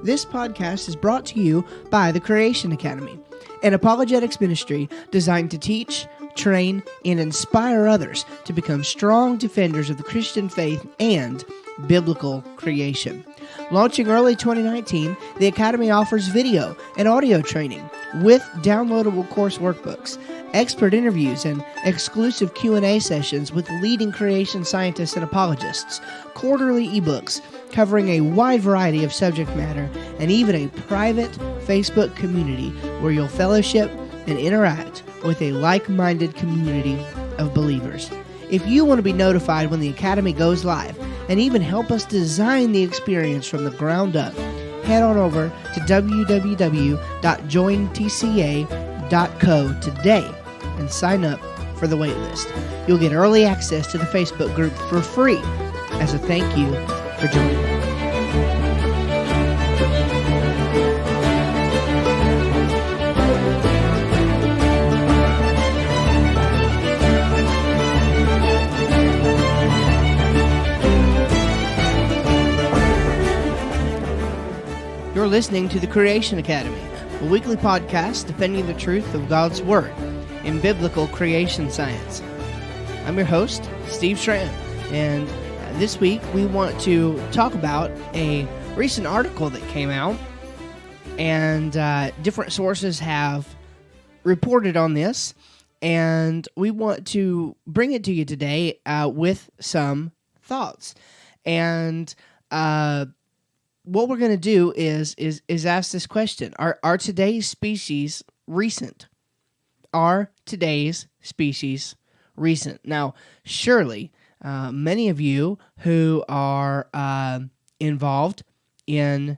This podcast is brought to you by the Creation Academy, an apologetics ministry designed to teach, train, and inspire others to become strong defenders of the Christian faith and biblical creation. Launching early 2019, the Academy offers video and audio training with downloadable course workbooks, expert interviews, and exclusive Q&A sessions with leading creation scientists and apologists, quarterly ebooks covering a wide variety of subject matter, and even a private Facebook community where you'll fellowship and interact with a like-minded community of believers. If you want to be notified when the Academy goes live and even help us design the experience from the ground up, head on over to www.jointca.co today and sign up for the waitlist. You'll get early access to the Facebook group for free as a thank you for joining. You're listening to the Creation Academy, a weekly podcast defending the truth of God's Word in biblical creation science. I'm your host, Steve Schramm, and this week we want to talk about a recent article that came out, and different sources have reported on this, and we want to bring it to you today with some thoughts. And what we're going to do is ask this question: Are today's species recent? Are today's species recent? Now, surely, many of you who are involved in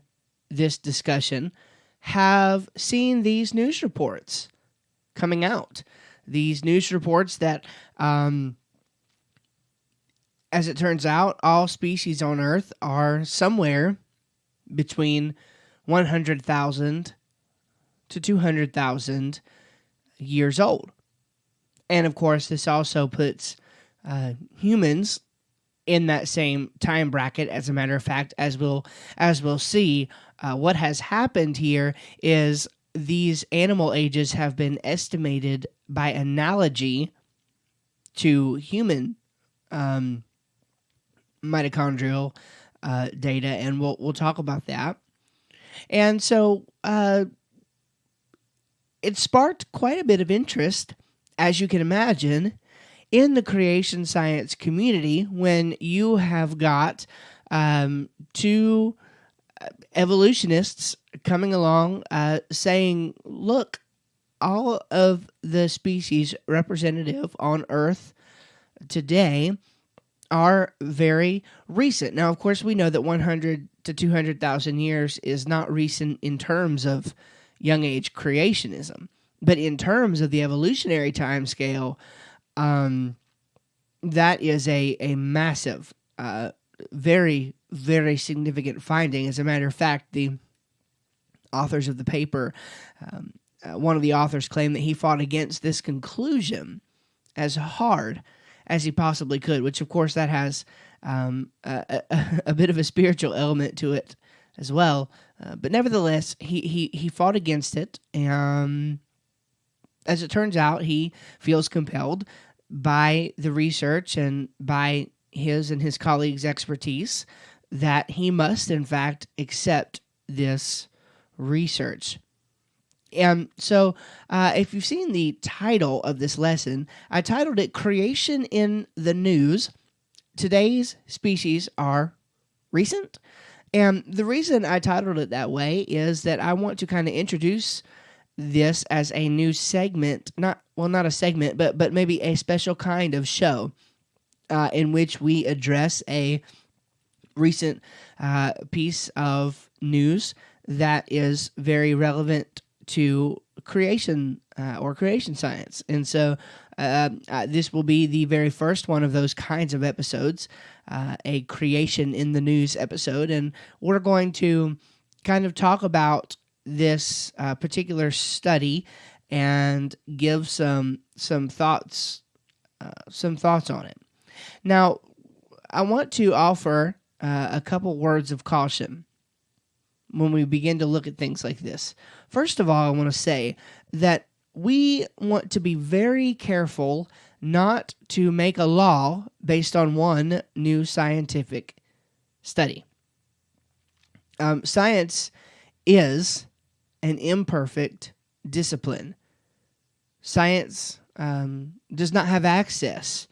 this discussion have seen these news reports coming out. These news reports that, as it turns out, all species on Earth are somewhere between 100,000 to 200,000 years old. And of course, this also puts humans in that same time bracket. As a matter of fact, as we'll see, what has happened here is these animal ages have been estimated by analogy to human mitochondrial data, and we'll talk about that. And so it sparked quite a bit of interest, as you can imagine, in the creation science community when you have got two evolutionists coming along saying, look, all of the species representative on Earth today are very recent. Now, of course, we know that 100 to 200,000 years is not recent in terms of young age creationism, but in terms of the evolutionary time scale, that is a massive, very, very significant finding. As a matter of fact, the authors of the paper, one of the authors claimed that he fought against this conclusion as hard as he possibly could, which of course that has a bit of a spiritual element to it as well. But nevertheless, he fought against it, and as it turns out, he feels compelled by the research and by his and his colleagues' expertise that he must, in fact, accept this research. And so, if you've seen the title of this lesson, I titled it Creation in the News. Today's species are recent. And the reason I titled it that way is that I want to kind of introduce this as a new segment, not a segment, but maybe a special kind of show in which we address a recent piece of news that is very relevant to creation or creation science. And so this will be the very first one of those kinds of episodes, a Creation in the News episode, and we're going to kind of talk about this particular study and give some thoughts on it. Now, I want to offer a couple words of caution. when we begin to look at things like this. First of all, I want to say that we want to be very careful not to make a law based on one new scientific study. Science is an imperfect discipline. Science does not have access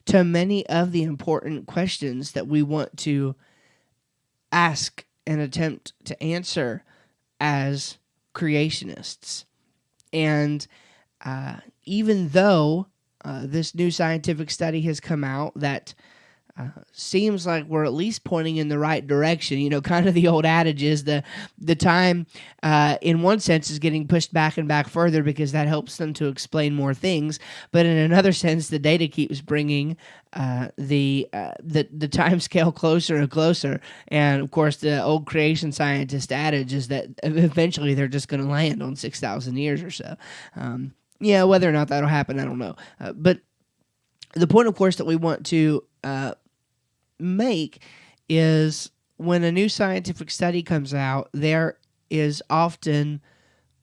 to many of the important questions that we want to ask and attempt to answer as creationists. And even though this new scientific study has come out that seems like we're at least pointing in the right direction. You know, kind of the old adage is the time, in one sense, is getting pushed back and back further because that helps them to explain more things. But in another sense, the data keeps bringing the time scale closer and closer. And of course, the old creation scientist adage is that eventually they're just going to land on 6,000 years or so. Whether or not that'll happen, I don't know. But the point, of course, that we want to make is when a new scientific study comes out, there is often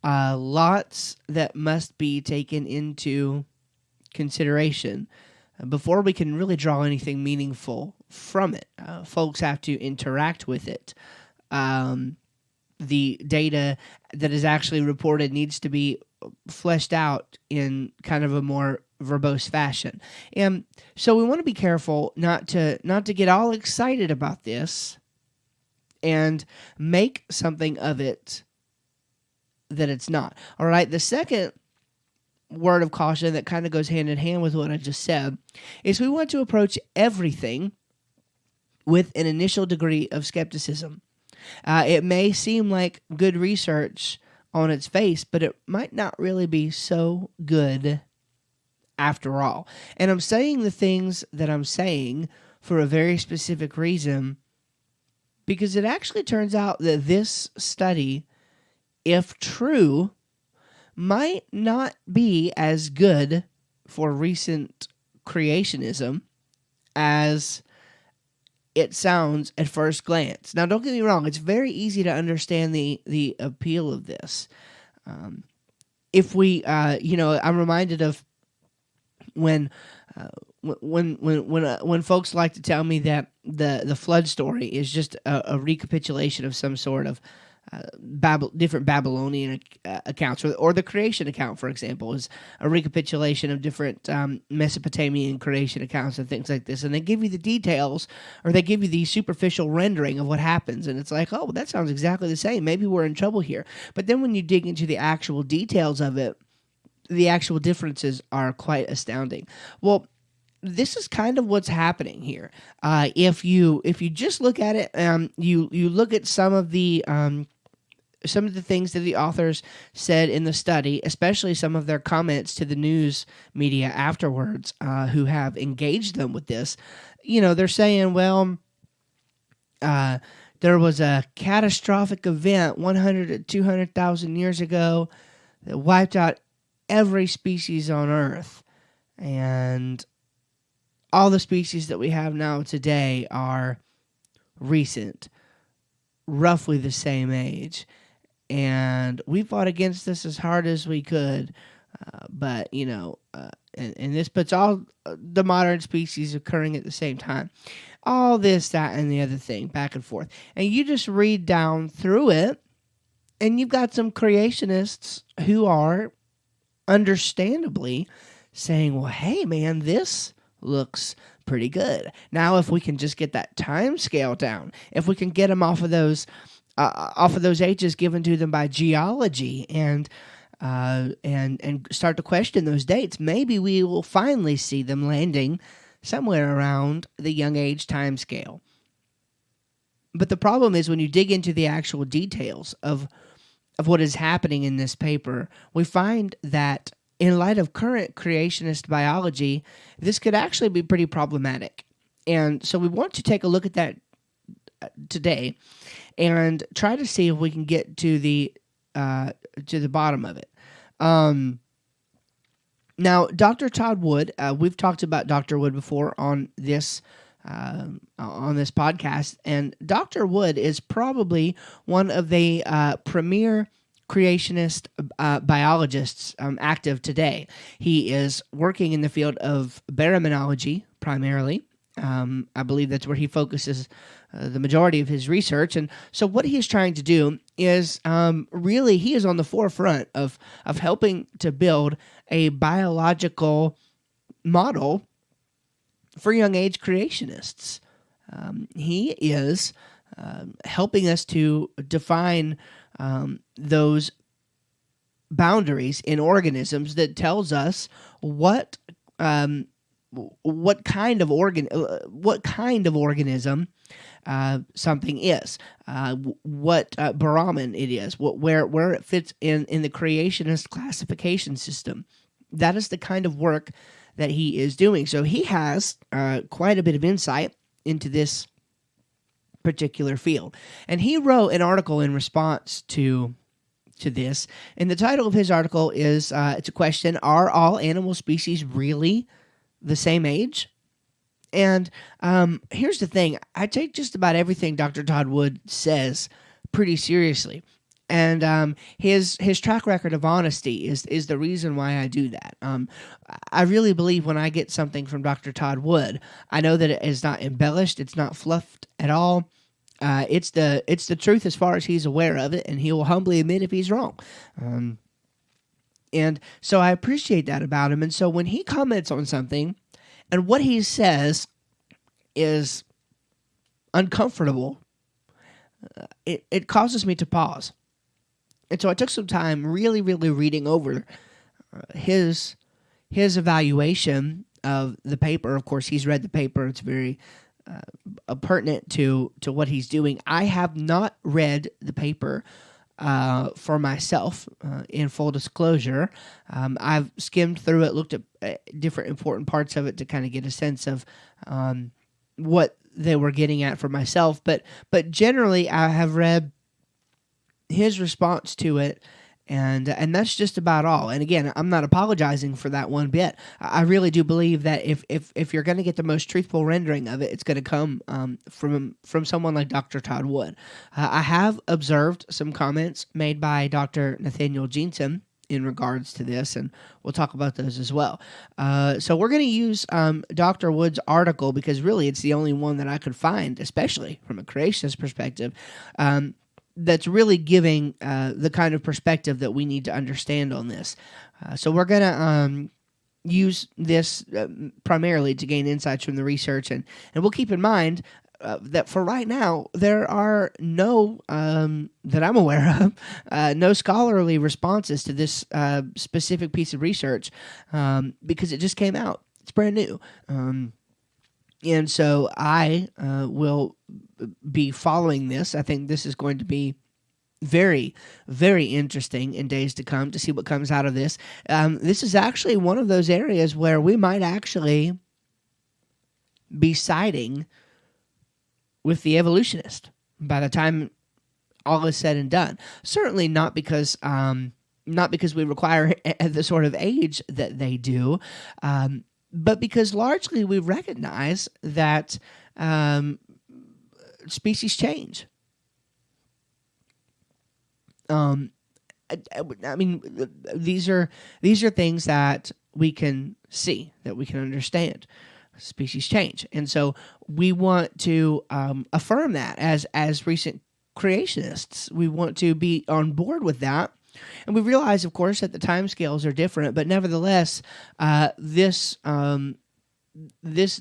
lots that must be taken into consideration before we can really draw anything meaningful from it. Folks have to interact with it. The data that is actually reported needs to be fleshed out in kind of a more verbose fashion. And so we want to be careful not to get all excited about this and make something of it that it's not. All right, the second word of caution that kind of goes hand in hand with what I just said is we want to approach everything with an initial degree of skepticism. It may seem like good research on its face, but it might not really be so good after all. And I'm saying the things that I'm saying for a very specific reason, because it actually turns out that this study, if true, might not be as good for recent creationism as it sounds at first glance. Now, don't get me wrong; it's very easy to understand the appeal of this. If we, I'm reminded of when folks like to tell me that the flood story is just a recapitulation of some sort of different Babylonian accounts, or the creation account, for example, is a recapitulation of different Mesopotamian creation accounts and things like this, and they give you the details, or they give you the superficial rendering of what happens, and it's like, oh, well, that sounds exactly the same. Maybe we're in trouble here. But then when you dig into the actual details of it, the actual differences are quite astounding. Well, this is kind of what's happening here. If you just look at it, you look at some of the things that the authors said in the study, especially some of their comments to the news media afterwards, who have engaged them with this. You know, they're saying, well, there was a catastrophic event 100 to 200,000 years ago that wiped out every species on Earth, and all the species that we have now today are recent, roughly the same age. And we fought against this as hard as we could, but, and this puts all the modern species occurring at the same time. All this, that, and the other thing, back and forth. And you just read down through it, and you've got some creationists who are understandably saying, well, hey, man, this looks pretty good. Now, if we can just get that time scale down, if we can get them off of those ages given to them by geology, and start to question those dates, maybe we will finally see them landing somewhere around the young age time scale. But the problem is when you dig into the actual details of what is happening in this paper, we find that in light of current creationist biology, this could actually be pretty problematic. And so we want to take a look at that today and try to see if we can get to the bottom of it. Now, Dr. Todd Wood, we've talked about Dr. Wood before on this on this podcast. And Dr. Wood is probably one of the premier creationist biologists active today. He is working in the field of baraminology primarily. I believe that's where he focuses the majority of his research. And so what he is trying to do is really he is on the forefront of helping to build a biological model for young age creationists. He is helping us to define those boundaries in organisms that tells us what kind of organism something is, what Brahman it is, where it fits in the creationist classification system. That is the kind of work that he is doing. So he has quite a bit of insight into this particular field. And he wrote an article in response to this. And the title of his article is, it's a question, are all animal species really the same age? And here's the thing. I take just about everything Dr. Todd Wood says pretty seriously. And his track record of honesty is the reason why I do that. I really believe when I get something from Dr. Todd Wood, I know that it is not embellished, it's not fluffed at all. It's the truth as far as he's aware of it, and he will humbly admit if he's wrong. And so I appreciate that about him. And so when he comments on something, and what he says is uncomfortable, it causes me to pause. And so I took some time really, really reading over his evaluation of the paper. Of course, he's read the paper. It's very pertinent to what he's doing. I have not read the paper for myself, in full disclosure. I've skimmed through it, looked at different important parts of it to kind of get a sense of what they were getting at for myself. But generally, I have read his response to it, and that's just about all. And again, I'm not apologizing for that one bit. I really do believe that if you're going to get the most truthful rendering of it, it's going to come from someone like Dr. Todd Wood. I have observed some comments made by Dr. Nathaniel Jensen in regards to this, and we'll talk about those as well. So we're going to use Dr. Wood's article because really it's the only one that I could find, especially from a creationist perspective, that's really giving the kind of perspective that we need to understand on this. So we're going to use this primarily to gain insights from the research, and we'll keep in mind that for right now, there are no, that I'm aware of, no scholarly responses to this specific piece of research because it just came out. It's brand new. And so I will be following this. I think this is going to be very, very interesting in days to come to see what comes out of this. This is actually one of those areas where we might actually be siding with the evolutionist by the time all is said and done. Certainly not because we require the sort of age that they do, but because largely we recognize that species change. I mean, these are things that we can see, that we can understand. Species change, and so we want to affirm that as recent creationists. We want to be on board with that. And we realize, of course, that the timescales are different, but nevertheless, this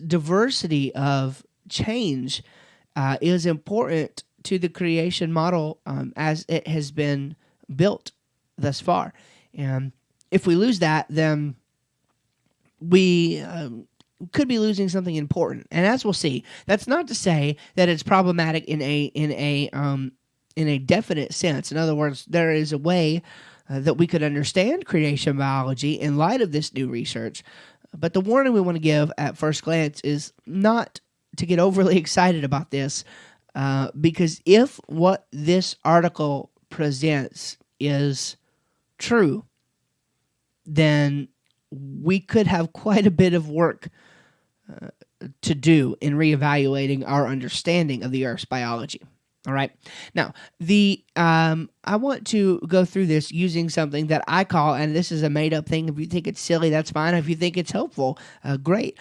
diversity of change is important to the creation model as it has been built thus far. And if we lose that, then we could be losing something important. And as we'll see, that's not to say that it's problematic in a definite sense. In other words, there is a way that we could understand creation biology in light of this new research. But the warning we want to give at first glance is not to get overly excited about this, because if what this article presents is true, then we could have quite a bit of work to do in reevaluating our understanding of the Earth's biology. All right. Now, I want to go through this using something that I call, and this is a made-up thing. If you think it's silly, that's fine. If you think it's helpful, great.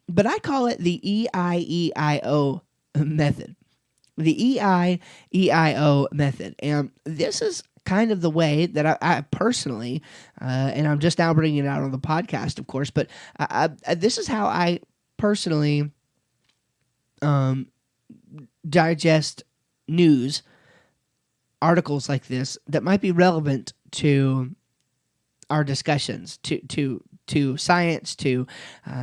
But I call it the EIEIO method. The EIEIO method. And this is kind of the way that I personally, and I'm just now bringing it out on the podcast, of course, but this is how I personally digest news articles like this that might be relevant to our discussions, to science, to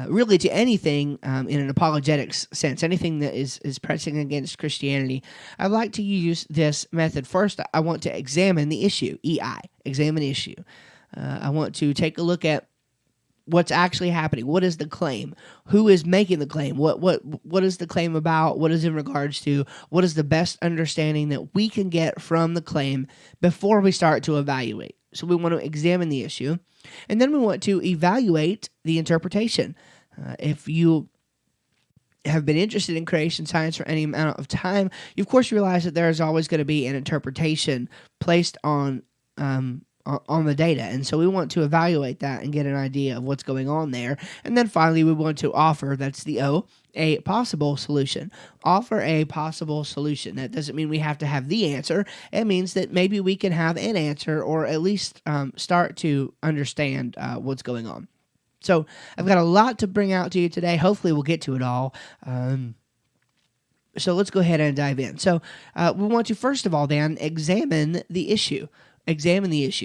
really to anything in an apologetics sense, anything that is pressing against Christianity. I'd like to use this method. First, I want to examine the issue, examine issue. I want to take a look at what's actually happening. What is the claim? Who is making the claim? What is the claim about? What is in regards to? What is the best understanding that we can get from the claim before we start to evaluate? So we want to examine the issue, and then we want to evaluate the interpretation. If you have been interested in creation science for any amount of time, you of course realize that there is always going to be an interpretation placed on the data. And so we want to evaluate that and get an idea of what's going on there. And then finally, we want to offer, that's the O, a possible solution. Offer a possible solution. That doesn't mean we have to have the answer. It means that maybe we can have an answer, or at least start to understand what's going on. So I've got a lot to bring out to you today. Hopefully we'll get to it all. So let's go ahead and dive in. So we want to, first of all, then, examine the issue.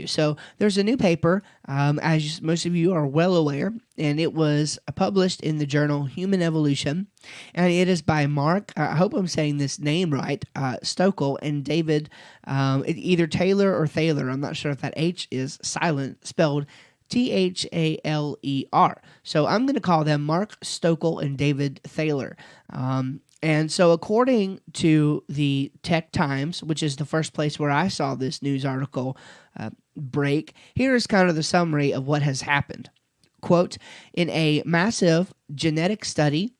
So there's a new paper, as most of you are well aware, and it was published in the journal Human Evolution, and it is by Mark, I hope I'm saying this name right, Stokel and David, either Taylor or Thaler. I'm not sure if that H is silent, spelled Thaler. So I'm going to call them Mark Stokel and David Thaler. And so according to the Tech Times, which is the first place where I saw this news article break, here is kind of the summary of what has happened. Quote, in a massive genetic study,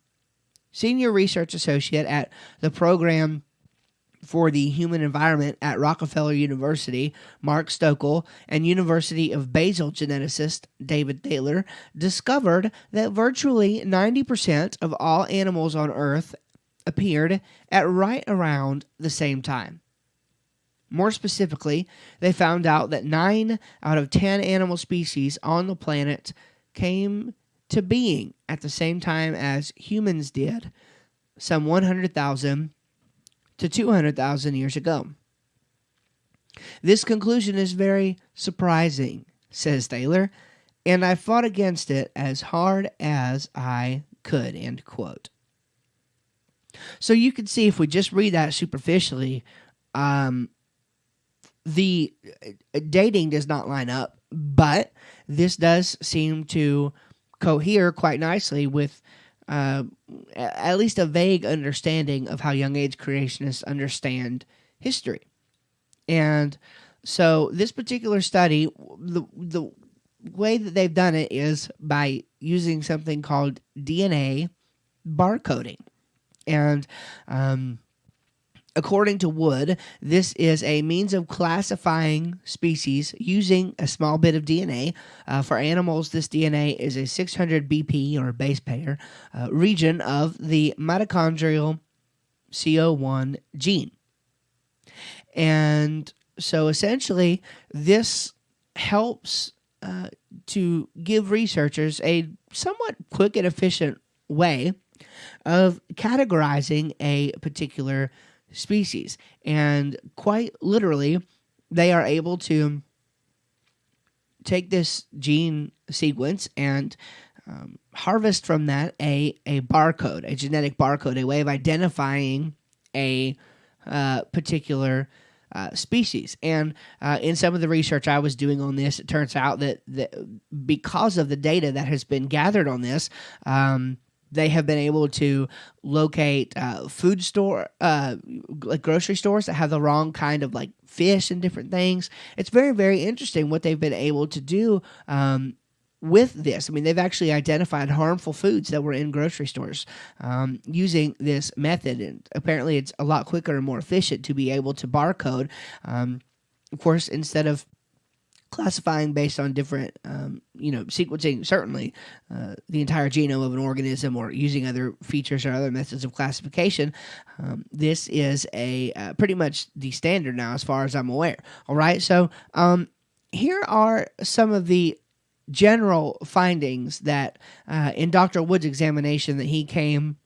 senior research associate at the program for the human environment at Rockefeller University, Mark Stokel, and University of Basel geneticist David Thaler discovered that virtually 90% of all animals on Earth appeared at right around the same time. More specifically, they found out that 9 out of 10 animal species on the planet came to being at the same time as humans did, some 100,000 to 200,000 years ago. This conclusion is very surprising, says Thaler, and I fought against it as hard as I could, end quote. So you can see, if we just read that superficially, the dating does not line up, but this does seem to cohere quite nicely with at least a vague understanding of how young age creationists understand history. And so this particular study, the way that they've done it is by using something called DNA barcoding. And according to Wood, this is a means of classifying species using a small bit of DNA. For animals, this DNA is a 600 BP, or base pair, region of the mitochondrial CO1 gene. And so essentially, this helps to give researchers a somewhat quick and efficient way of categorizing a particular species. And quite literally, they are able to take this gene sequence and harvest from that a barcode, a genetic barcode, a way of identifying a particular species. And in some of the research I was doing on this, it turns out that because of the data that has been gathered on this, they have been able to locate food store, like grocery stores that have the wrong kind of like fish and different things. It's very, very interesting what they've been able to do with this. I mean, they've actually identified harmful foods that were in grocery stores using this method. And apparently it's a lot quicker and more efficient to be able to barcode. Of course, instead of classifying based on different, sequencing, certainly the entire genome of an organism or using other features or other methods of classification, this is pretty much the standard now as far as I'm aware. All right, so here are some of the general findings that in Dr. Wood's examination that he came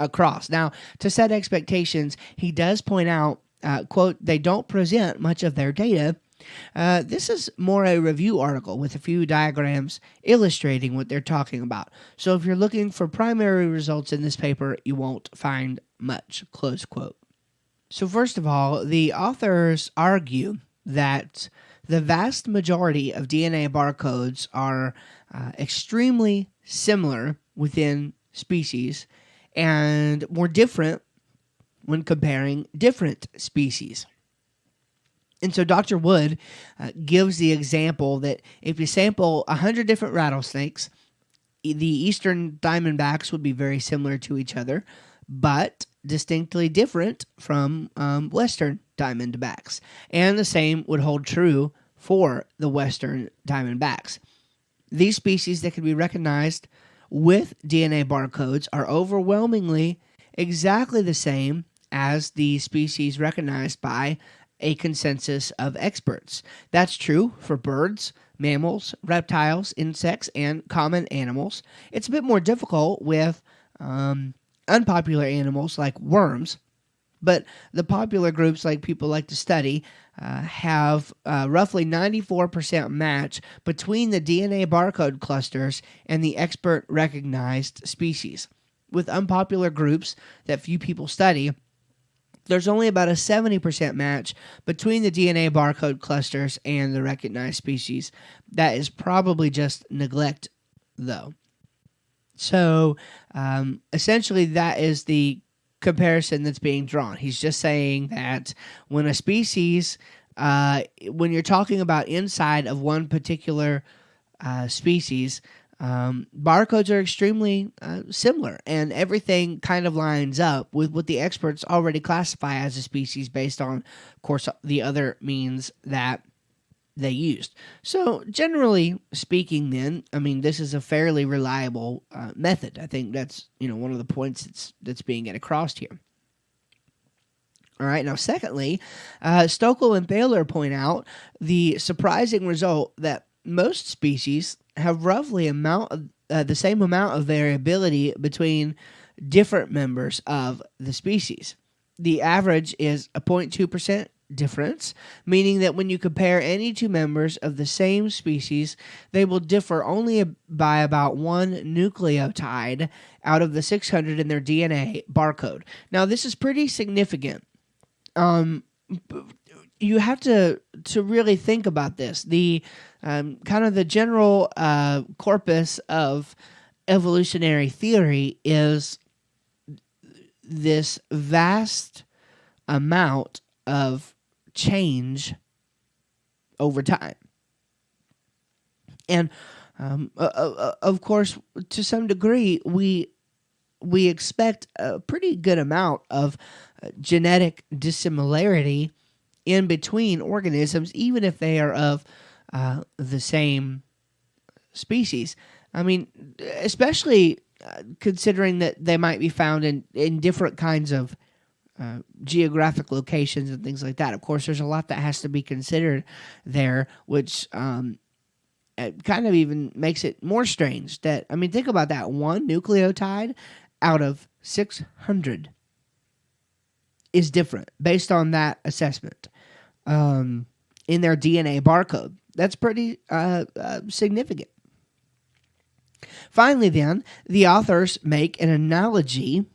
across. Now, to set expectations, he does point out, quote, they don't present much of their data. This is more a review article with a few diagrams illustrating what they're talking about. So if you're looking for primary results in this paper, you won't find much, close quote. So first of all, the authors argue that the vast majority of DNA barcodes are extremely similar within species and more different when comparing different species. And so Dr. Wood gives the example that if you sample 100 different rattlesnakes, the eastern diamondbacks would be very similar to each other, but distinctly different from western diamondbacks. And the same would hold true for the western diamondbacks. These species that can be recognized with DNA barcodes are overwhelmingly exactly the same as the species recognized by a consensus of experts. That's true for birds, mammals, reptiles, insects, and common animals. It's a bit more difficult with unpopular animals like worms, but the popular groups like people like to study have roughly 94% match between the DNA barcode clusters and the expert recognized species. With unpopular groups that few people study, there's only about a 70% match between the DNA barcode clusters and the recognized species. That is probably just neglect, though. So, essentially, that is the comparison that's being drawn. He's just saying that when a species, when you're talking about inside of one particular species, barcodes are extremely similar, and everything kind of lines up with what the experts already classify as a species based on, of course, the other means that they used. So, generally speaking, then, I mean, this is a fairly reliable method. I think that's one of the points that's being get across here. All right. Now, secondly, Stokel and Thaler point out the surprising result that most species have roughly the same amount of variability between different members of the species. The average is a 0.2% difference, meaning that when you compare any two members of the same species, they will differ only by about one nucleotide out of the 600 in their DNA barcode. Now, this is pretty significant. You have to really think about this. The kind of the general corpus of evolutionary theory is this vast amount of change over time. And of course, to some degree, we expect a pretty good amount of genetic dissimilarity in between organisms, even if they are of the same species. I mean, especially considering that they might be found in different kinds of geographic locations and things like that. Of course, there's a lot that has to be considered there, which it kind of even makes it more strange that, I mean, think about that. One nucleotide out of 600 is different based on that assessment in their DNA barcode. That's pretty significant. Finally, then, the authors make an analogy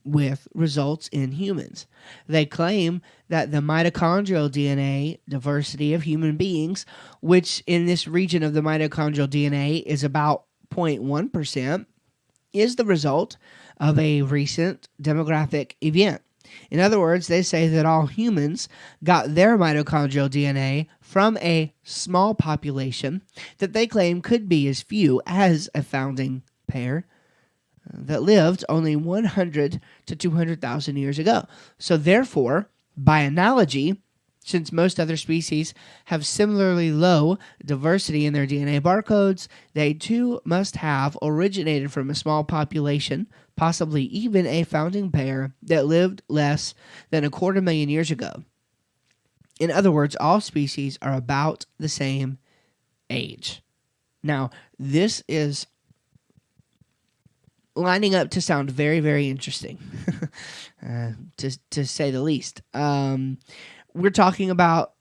with results in humans. They claim that the mitochondrial DNA diversity of human beings, which in this region of the mitochondrial DNA is about 0.1%, is the result of a recent demographic event. In other words, they say that all humans got their mitochondrial DNA from a small population that they claim could be as few as a founding pair that lived only 100 to 200,000 years ago. So therefore, by analogy, since most other species have similarly low diversity in their DNA barcodes, they too must have originated from a small population, possibly even a founding pair that lived less than 250,000 years ago. In other words, all species are about the same age. Now, this is lining up to sound very, very interesting, to say the least. We're talking about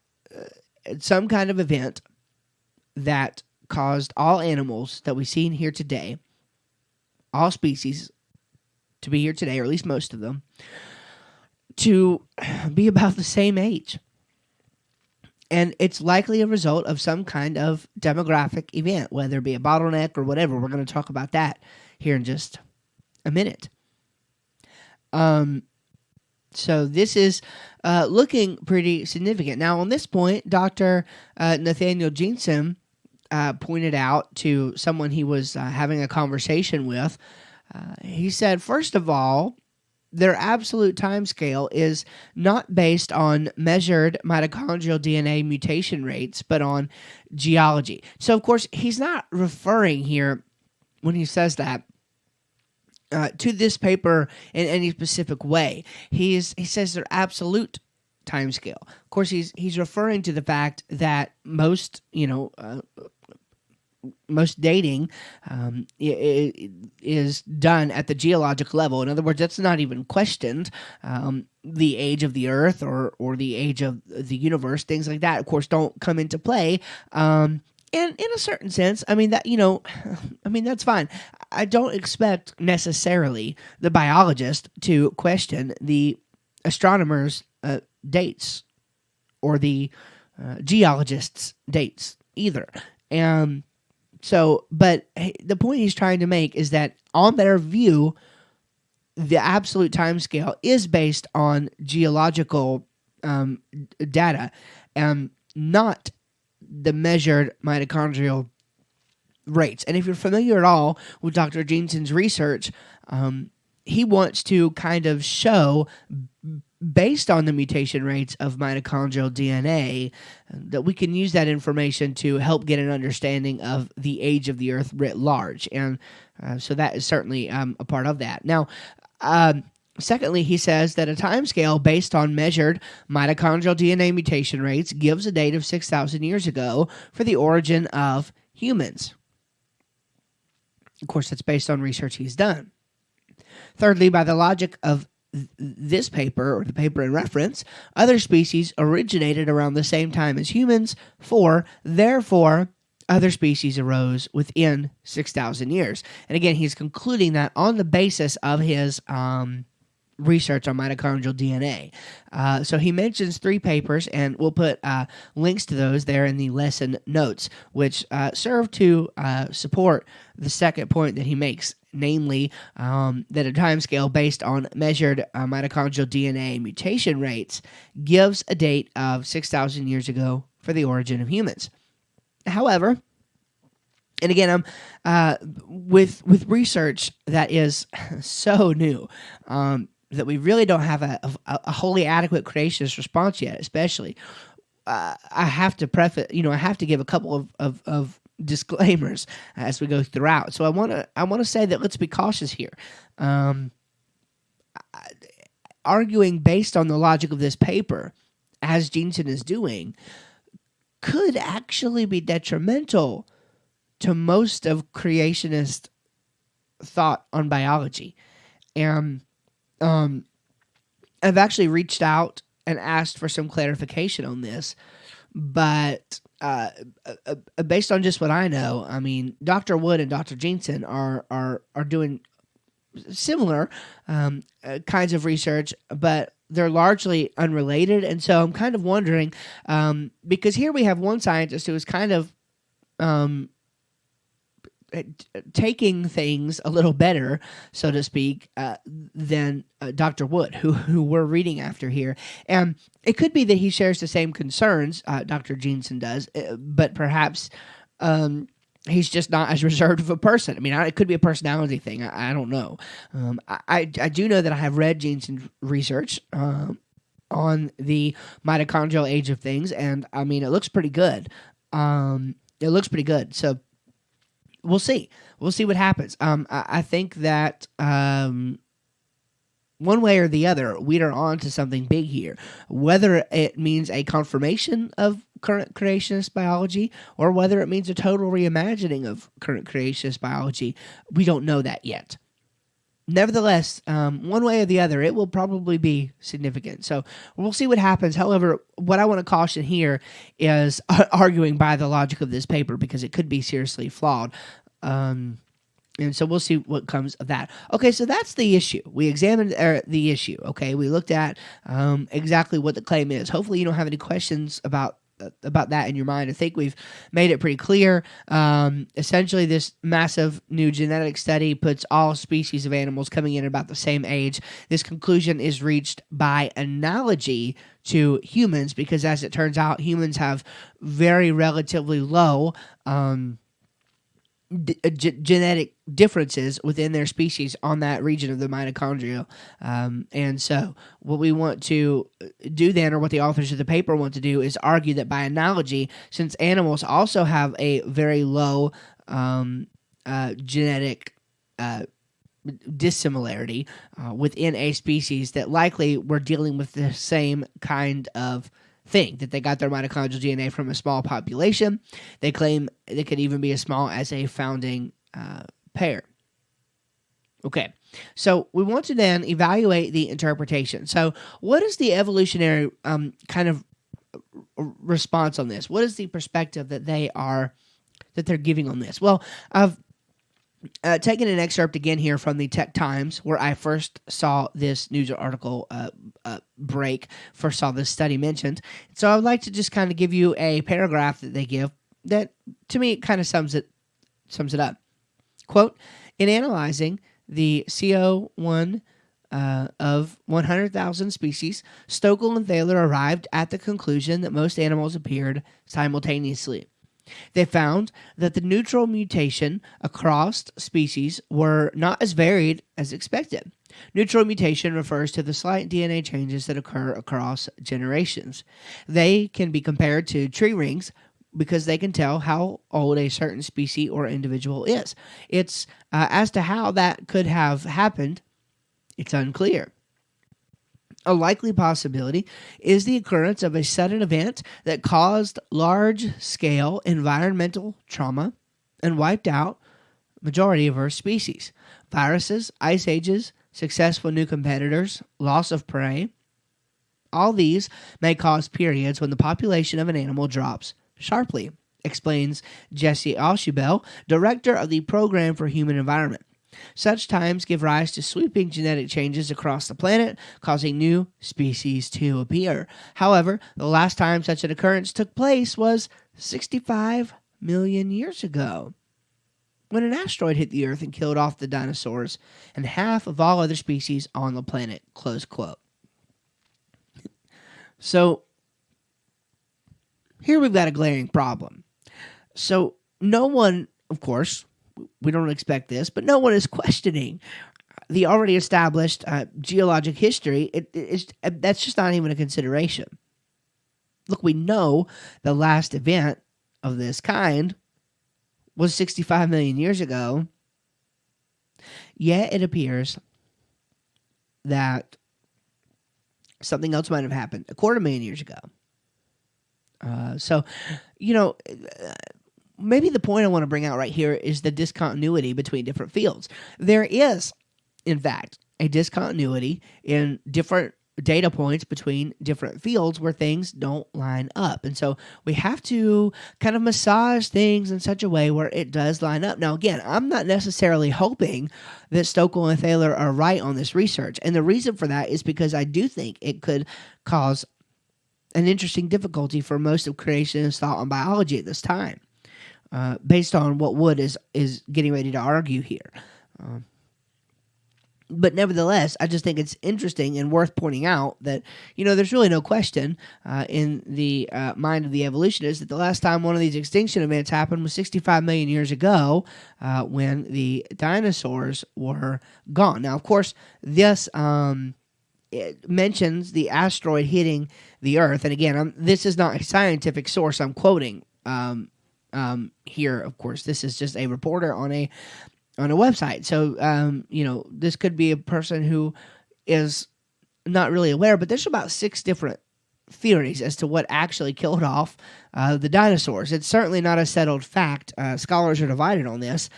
some kind of event that caused all animals that we see here today, all species to be here today, or at least most of them, to be about the same age. And it's likely a result of some kind of demographic event, whether it be a bottleneck or whatever. We're going to talk about that here in just a minute. So this is looking pretty significant. Now, on this point, Dr. Nathaniel Jensen pointed out to someone he was having a conversation with, he said, first of all, their absolute timescale is not based on measured mitochondrial DNA mutation rates, but on geology. So, of course, he's not referring here, when he says that, to this paper in any specific way. He says their absolute timescale. Of course, he's referring to the fact that most dating is done at the geologic level. In other words, that's not even questioned. The age of the Earth or the age of the universe, things like that, of course, don't come into play. And in a certain sense, that's fine. I don't expect necessarily the biologist to question the astronomer's dates or the geologist's dates either. But the point he's trying to make is that on their view, the absolute timescale is based on geological data and not the measured mitochondrial rates. And if you're familiar at all with Dr. Jensen's research, he wants to kind of show, based on the mutation rates of mitochondrial DNA, that we can use that information to help get an understanding of the age of the Earth writ large. And so that is certainly a part of that. Now, secondly, he says that a timescale based on measured mitochondrial DNA mutation rates gives a date of 6,000 years ago for the origin of humans. Of course, that's based on research he's done. Thirdly, by the logic of this paper, or the paper in reference, other species originated around the same time as humans, therefore, other species arose within 6,000 years. And again, he's concluding that on the basis of his research on mitochondrial DNA. So he mentions 3 papers, and we'll put links to those there in the lesson notes, which serve to support the second point that he makes, namely that a timescale based on measured mitochondrial DNA mutation rates gives a date of 6,000 years ago for the origin of humans. However, and again, with research that is so new, that we really don't have a wholly adequate creationist response yet, especially, I have to I have to give a couple of disclaimers as we go throughout. So I want to say that let's be cautious here. Arguing based on the logic of this paper, as Jensen is doing, could actually be detrimental to most of creationist thought on biology. And I've actually reached out and asked for some clarification on this, but based on just what I know, I mean, Dr. Wood and Dr. Jensen are doing similar kinds of research, but they're largely unrelated. And so I'm kind of wondering, because here we have one scientist who is kind of taking things a little better, so to speak, than Dr. Wood, who we're reading after here. And it could be that he shares the same concerns Dr. Jeanson does, but perhaps he's just not as reserved of a person. I mean, it could be a personality thing. I don't know. I do know that I have read Jeanson's research on the mitochondrial age of things, and I mean, it looks pretty good. So we'll see. We'll see what happens. I think that one way or the other, we are on to something big here. Whether it means a confirmation of current creationist biology or whether it means a total reimagining of current creationist biology, we don't know that yet. Nevertheless, one way or the other, it will probably be significant. So we'll see what happens. However, what I want to caution here is arguing by the logic of this paper because it could be seriously flawed. And so we'll see what comes of that. Okay, so that's the issue. We examined the issue, okay? We looked at exactly what the claim is. Hopefully you don't have any questions about that in your mind. I think we've made it pretty clear. Essentially, this massive new genetic study puts all species of animals coming in at about the same age. This conclusion is reached by analogy to humans because, as it turns out, humans have very relatively low genetic differences within their species on that region of the mitochondria. And so what we want to do then, or what the authors of the paper want to do, is argue that by analogy, since animals also have a very low genetic dissimilarity within a species, that likely we're dealing with the same kind of thing, that they got their mitochondrial DNA from a small population. They claim they could even be as small as a founding pair. Okay, so we want to then evaluate the interpretation. So what is the evolutionary kind of response on this? What is the perspective that they're giving on this? Well, I've taken an excerpt again here from the Tech Times, where I first saw this news article first saw this study mentioned. So I would like to just kind of give you a paragraph that they give that, to me, it kind of sums it up. Quote, in analyzing the CO1 of 100,000 species, Stokel and Thaler arrived at the conclusion that most animals appeared simultaneously. They found that the neutral mutation across species were not as varied as expected. Neutral mutation refers to the slight DNA changes that occur across generations. They can be compared to tree rings because they can tell how old a certain species or individual is. It's as to how that could have happened, it's unclear. A likely possibility is the occurrence of a sudden event that caused large-scale environmental trauma and wiped out the majority of Earth's species. Viruses, ice ages, successful new competitors, loss of prey. All these may cause periods when the population of an animal drops sharply, explains Jesse Alshubel, director of the Program for Human Environment. Such times give rise to sweeping genetic changes across the planet, causing new species to appear. However, the last time such an occurrence took place was 65 million years ago, when an asteroid hit the Earth and killed off the dinosaurs and half of all other species on the planet. Close quote. So, here we've got a glaring problem. So, no one, of course, we don't expect this, but no one is questioning the already established geologic history. That's just not even a consideration. Look, we know the last event of this kind was 65 million years ago, yet it appears that something else might have happened a 250,000 years ago. So, maybe the point I want to bring out right here is the discontinuity between different fields. There is, in fact, a discontinuity in different data points between different fields where things don't line up. And so we have to kind of massage things in such a way where it does line up. Now, again, I'm not necessarily hoping that Stokel and Thaler are right on this research. And the reason for that is because I do think it could cause an interesting difficulty for most of creationist thought on biology at this time. based on what Wood is getting ready to argue here. But nevertheless, I just think it's interesting and worth pointing out that, there's really no question in the mind of the evolutionist that the last time one of these extinction events happened was 65 million years ago when the dinosaurs were gone. Now, of course, this it mentions the asteroid hitting the Earth. And again, this is not a scientific source I'm quoting here, of course. This is just a reporter on a website. So, this could be a person who is not really aware, but there's about 6 different theories as to what actually killed off the dinosaurs. It's certainly not a settled fact. Scholars are divided on this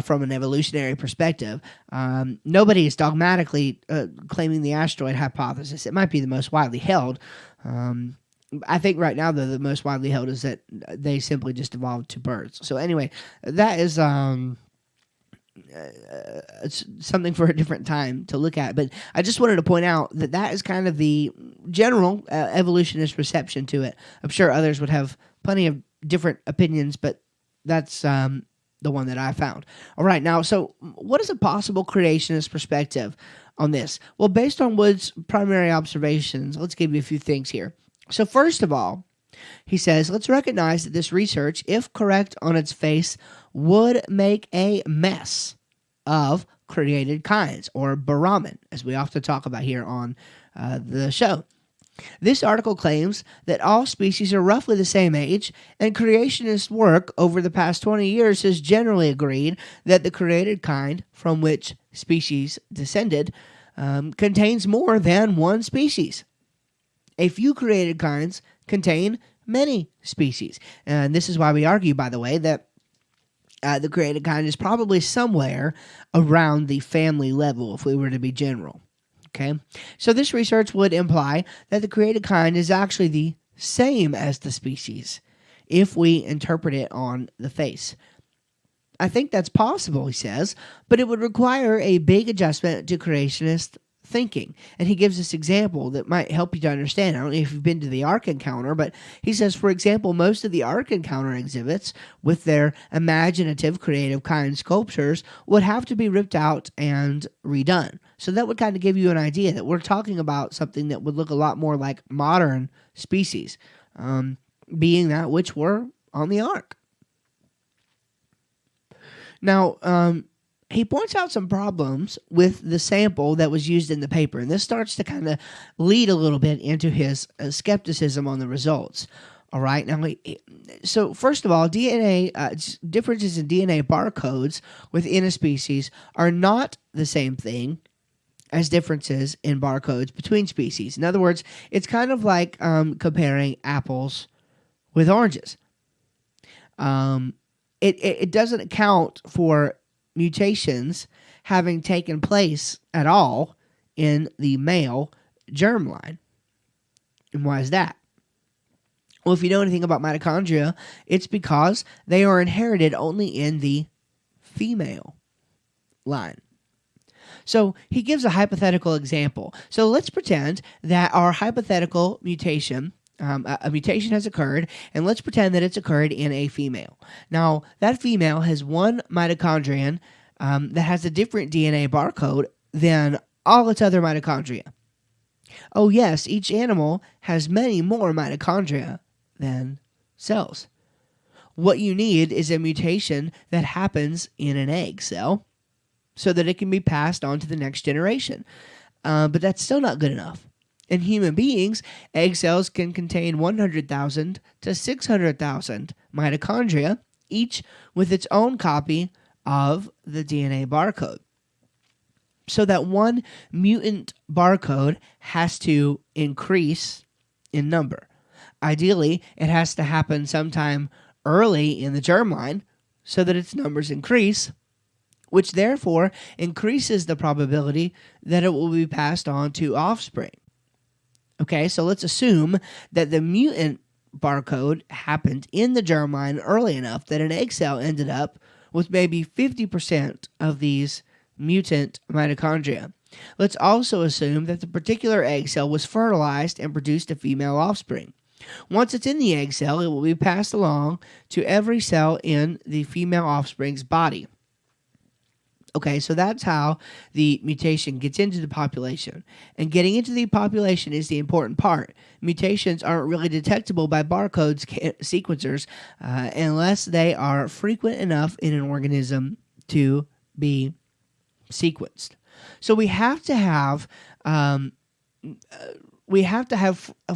from an evolutionary perspective. Nobody is dogmatically claiming the asteroid hypothesis. It might be the most widely held. I think right now, though, the most widely held is that they simply just evolved to birds. So anyway, that is it's something for a different time to look at. But I just wanted to point out that is kind of the general evolutionist reception to it. I'm sure others would have plenty of different opinions, but that's the one that I found. All right, now, so what is a possible creationist perspective on this? Well, based on Wood's primary observations, let's give you a few things here. So first of all, he says, let's recognize that this research, if correct on its face, would make a mess of created kinds, or Brahman, as we often talk about here on the show. This article claims that all species are roughly the same age, and creationist work over the past 20 years has generally agreed that the created kind from which species descended contains more than one species. A few created kinds contain many species. And this is why we argue, by the way, that the created kind is probably somewhere around the family level if we were to be general. Okay? So this research would imply that the created kind is actually the same as the species if we interpret it on the face. I think that's possible, he says, but it would require a big adjustment to creationist thinking. And he gives this example that might help you to understand. I don't know if you've been to the Ark Encounter, but he says, for example, most of the Ark Encounter exhibits with their imaginative, creative kind sculptures would have to be ripped out and redone. So that would kind of give you an idea that we're talking about something that would look a lot more like modern species, being that which were on the Ark. Now, he points out some problems with the sample that was used in the paper, and this starts to kind of lead a little bit into his skepticism on the results. All right, now, so first of all, DNA differences in DNA barcodes within a species are not the same thing as differences in barcodes between species. In other words, it's kind of like comparing apples with oranges. It doesn't account for mutations having taken place at all in the male germline. And why is that? Well, if you know anything about mitochondria, it's because they are inherited only in the female line. So he gives a hypothetical example. So let's pretend that our hypothetical mutation, a mutation has occurred, and let's pretend that it's occurred in a female. Now, that female has one mitochondrion that has a different DNA barcode than all its other mitochondria. Oh yes, each animal has many more mitochondria than cells. What you need is a mutation that happens in an egg cell so that it can be passed on to the next generation. But that's still not good enough. In human beings, egg cells can contain 100,000 to 600,000 mitochondria, each with its own copy of the DNA barcode. So that one mutant barcode has to increase in number. Ideally, it has to happen sometime early in the germline so that its numbers increase, which therefore increases the probability that it will be passed on to offspring. Okay, so let's assume that the mutant barcode happened in the germline early enough that an egg cell ended up with maybe 50% of these mutant mitochondria. Let's also assume that the particular egg cell was fertilized and produced a female offspring. Once it's in the egg cell, it will be passed along to every cell in the female offspring's body. Okay, so that's how the mutation gets into the population. And getting into the population is the important part. Mutations aren't really detectable by barcode sequencers unless they are frequent enough in an organism to be sequenced. So we have to have a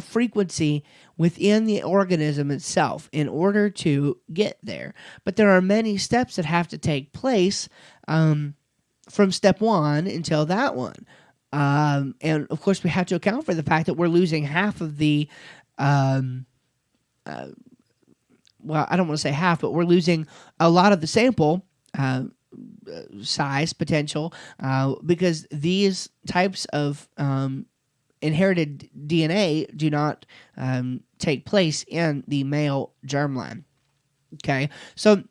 frequency within the organism itself in order to get there. But there are many steps that have to take place from step one until that one. And of course, we have to account for the fact that we're losing half of the, well, I don't want to say half, but we're losing a lot of the sample size potential because these types of inherited DNA do not take place in the male germline. Okay, so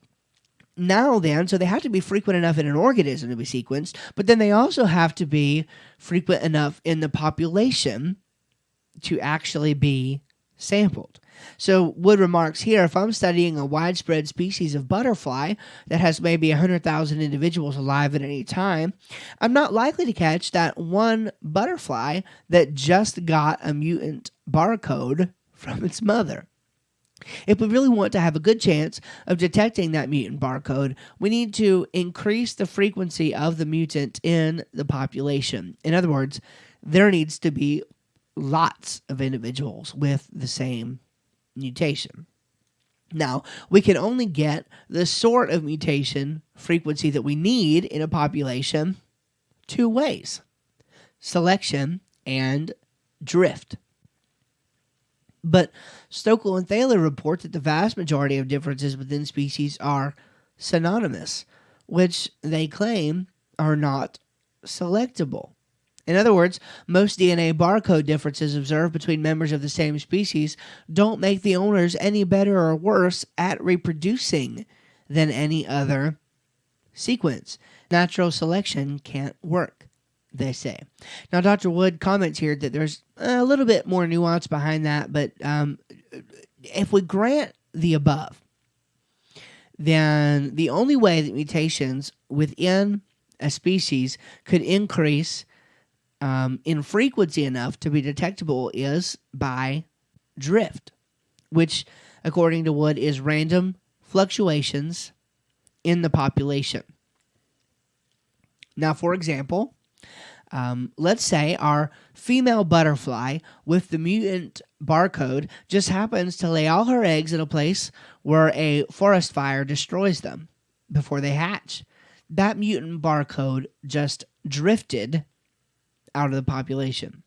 now then, so they have to be frequent enough in an organism to be sequenced, but then they also have to be frequent enough in the population to actually be sampled. So Wood remarks here, if I'm studying a widespread species of butterfly that has maybe 100,000 individuals alive at any time, I'm not likely to catch that one butterfly that just got a mutant barcode from its mother. If we really want to have a good chance of detecting that mutant barcode, we need to increase the frequency of the mutant in the population. In other words, there needs to be lots of individuals with the same mutation. Now, we can only get the sort of mutation frequency that we need in a population two ways: selection and drift. But Stokel and Thaler report that the vast majority of differences within species are synonymous, which they claim are not selectable. In other words, most DNA barcode differences observed between members of the same species don't make the owners any better or worse at reproducing than any other sequence. Natural selection can't work, they say. Now, Dr. Wood comments here that there's a little bit more nuance behind that, but if we grant the above, then the only way that mutations within a species could increase in frequency enough to be detectable is by drift, which, according to Wood, is random fluctuations in the population. Now, for example, let's say our female butterfly with the mutant barcode just happens to lay all her eggs in a place where a forest fire destroys them before they hatch. That mutant barcode just drifted out of the population.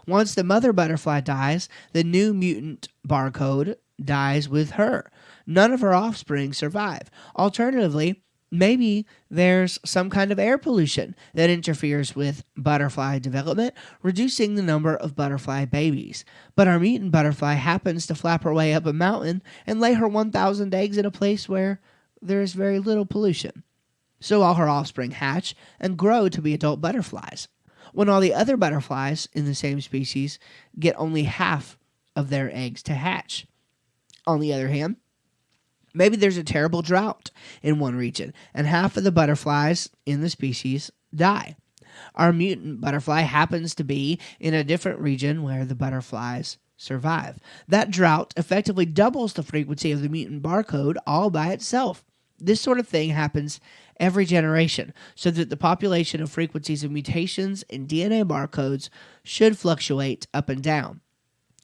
Once the mother butterfly dies, the new mutant barcode dies with her. None of her offspring survive. Alternatively, maybe there's some kind of air pollution that interferes with butterfly development, reducing the number of butterfly babies. But our mutant butterfly happens to flap her way up a mountain and lay her 1,000 eggs in a place where there is very little pollution. So all her offspring hatch and grow to be adult butterflies, when all the other butterflies in the same species get only half of their eggs to hatch. On the other hand, maybe there's a terrible drought in one region, and half of the butterflies in the species die. Our mutant butterfly happens to be in a different region where the butterflies survive. That drought effectively doubles the frequency of the mutant barcode all by itself. This sort of thing happens every generation, so that the population of frequencies of mutations in DNA barcodes should fluctuate up and down.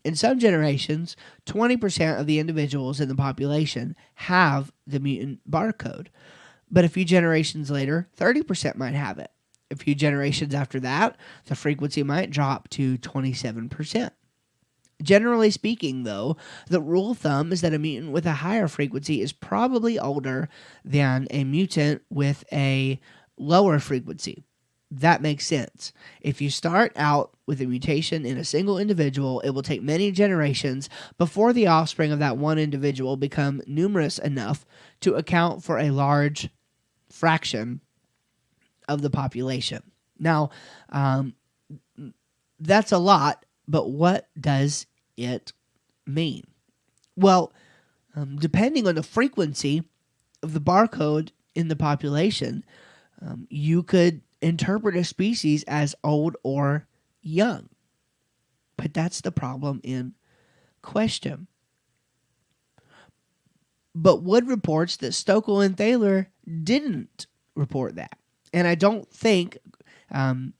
In some generations, 20% of the individuals in the population have the mutant barcode. But a few generations later, 30% might have it. A few generations after that, the frequency might drop to 27%. Generally speaking, though, the rule of thumb is that a mutant with a higher frequency is probably older than a mutant with a lower frequency. That makes sense. If you start out with a mutation in a single individual, it will take many generations before the offspring of that one individual become numerous enough to account for a large fraction of the population. Now, that's a lot, but what does it mean? Well, depending on the frequency of the barcode in the population, you could interpret a species as old or young. But that's the problem in question. But Wood reports that Stokell and Thaler didn't report that. And I don't think the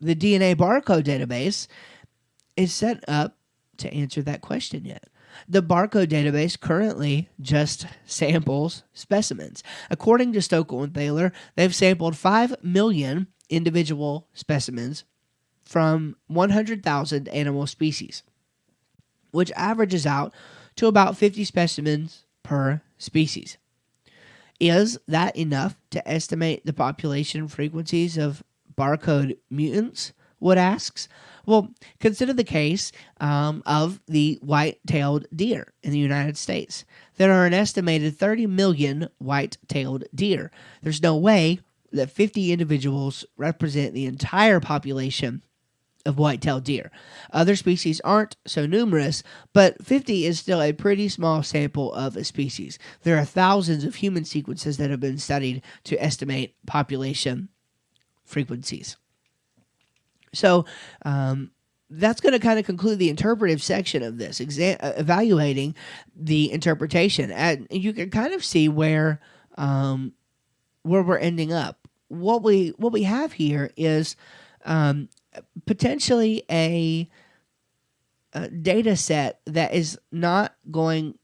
DNA barcode database is set up to answer that question yet. The barcode database currently just samples specimens. According to Stokell and Thaler, they've sampled 5 million individual specimens from 100,000 animal species, which averages out to about 50 specimens per species. Is that enough to estimate the population frequencies of barcode mutants? Wood asks. Well, consider the case of the white-tailed deer in the United States. There are an estimated 30 million white-tailed deer. There's no way that 50 individuals represent the entire population of white-tailed deer. Other species aren't so numerous, but 50 is still a pretty small sample of a species. There are thousands of human sequences that have been studied to estimate population frequencies. So that's going to kind of conclude the interpretive section of this, evaluating the interpretation. And you can kind of see where we're ending up. What we have here is potentially a data set that is not going